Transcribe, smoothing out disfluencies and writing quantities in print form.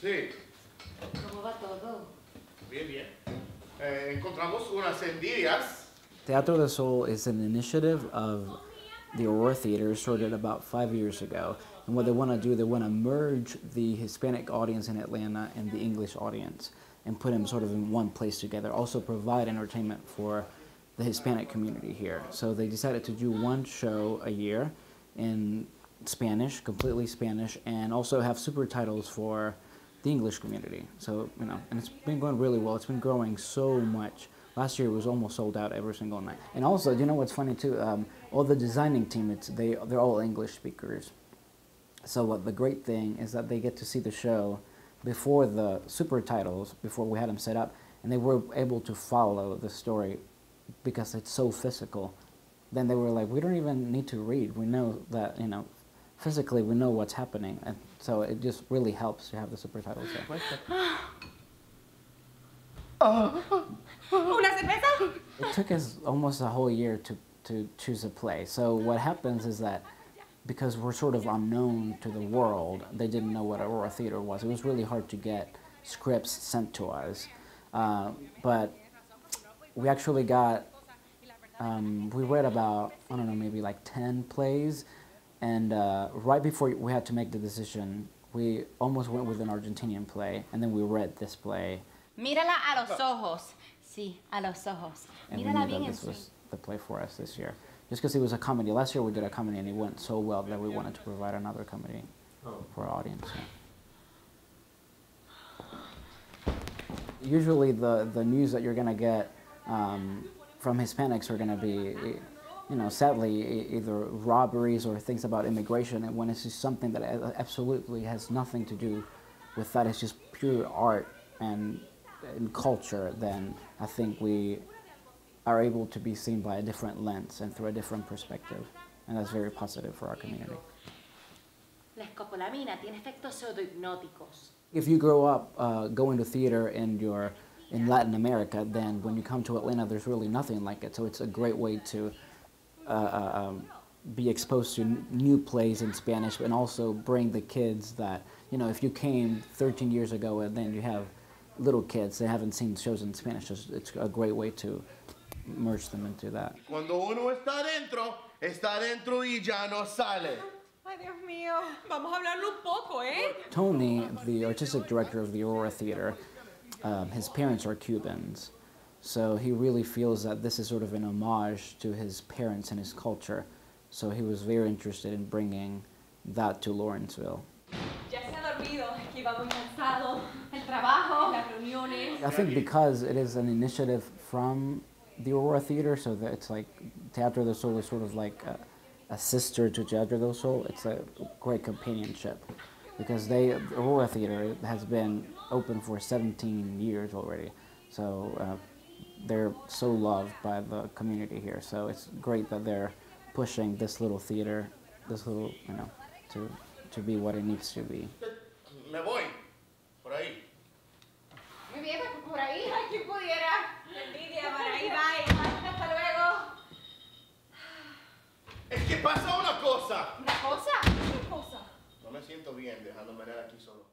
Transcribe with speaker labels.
Speaker 1: Sí.
Speaker 2: ¿Cómo va todo?
Speaker 1: Bien, bien. Encontramos unas endillas.
Speaker 3: Teatro del Sol is an initiative of the Aurora Theater started about 5 years ago. And what they want to do, they want to merge the Hispanic audience in Atlanta and the English audience and put them sort of in one place together. Also provide entertainment for the Hispanic community here. So they decided to do one show a year in Spanish, completely Spanish, and also have supertitles for the English community. So, you know, and it's been going really well. It's been growing so much. Last year it was almost sold out every single night. And also, you know what's funny too? All the designing team, they're all English speakers. So what the great thing is that they get to see the show before the supertitles, before we had them set up, and they were able to follow the story because it's so physical. Then they were like, we don't even need to read. We know that, you know, physically we know what's happening. And so it just really helps to have the supertitles there.
Speaker 2: ¿Una cerveza?
Speaker 3: It took us almost a whole year to choose a play. So what happens is that because we're sort of unknown to the world, they didn't know what Aurora Theater was. It was really hard to get scripts sent to us. But we actually got, we read about, I don't know, maybe like 10 plays. And right before we had to make the decision, we almost went with an Argentinian play, and then we read this play.
Speaker 2: Mírala a los ojos. Sí, a los ojos.
Speaker 3: And we
Speaker 2: Mírala
Speaker 3: knew
Speaker 2: bien
Speaker 3: that
Speaker 2: en
Speaker 3: this
Speaker 2: su...
Speaker 3: was the play for us this year. Just because it was a comedy. Last year we did a comedy and it went so well that we wanted to provide another comedy for our audience. Yeah. Usually the news that you're going to get from Hispanics are going to be, you know, sadly, either robberies or things about immigration. And when it's just something that absolutely has nothing to do with that, it's just pure art and culture, then I think we are able to be seen by a different lens and through a different perspective. And that's very positive for our community.
Speaker 2: La escopolamina tiene efectos pseudohipnóticos.
Speaker 3: If you grow up going to theater in Latin America, then when you come to Atlanta, there's really nothing like it. So it's a great way to be exposed to new plays in Spanish, and also bring the kids that, you know, if you came 13 years ago and then you have little kids that haven't seen shows in Spanish, it's a great way to merge them into that.
Speaker 1: Cuando uno está dentro y ya no sale.
Speaker 4: Ay, Dios mío. Vamos a hablarlo un poco, ¿eh?
Speaker 3: Tony, the artistic director of the Aurora Theater, his parents are Cubans. So he really feels that this is sort of an homage to his parents and his culture. So he was very interested in bringing that to Lawrenceville.
Speaker 4: Ya se ha dormido, aquí vamos cansados, el trabajo, las reuniones.
Speaker 3: I think because it is an initiative from the Aurora Theater, so that it's like Teatro del Sol is sort of like a sister to Teatro del Sol. It's a great companionship because the Aurora Theater has been open for 17 years already. So they're so loved by the community here. So it's great that they're pushing this little theater, this little, you know, to be what it needs to be.
Speaker 1: Me voy. Por ahí.
Speaker 4: Muy bien, por ahí, ay, quien pudiera. Envidia, por ahí, bye. Hasta luego.
Speaker 1: Es que pasa una cosa.
Speaker 4: ¿Una cosa? ¿Qué cosa?
Speaker 1: No me siento bien dejando a Manel aquí solo.